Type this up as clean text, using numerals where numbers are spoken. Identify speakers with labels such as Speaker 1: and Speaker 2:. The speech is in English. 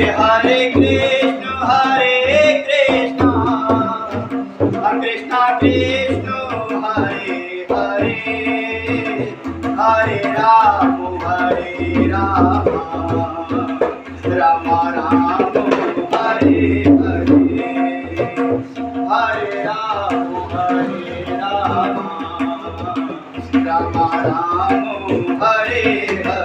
Speaker 1: Hare Krishna, Krishna Krishna, Hare Hare, Hare Rama, Rama Rama, Hare Hare, Hare Rama, Rama Rama, Hare Hare.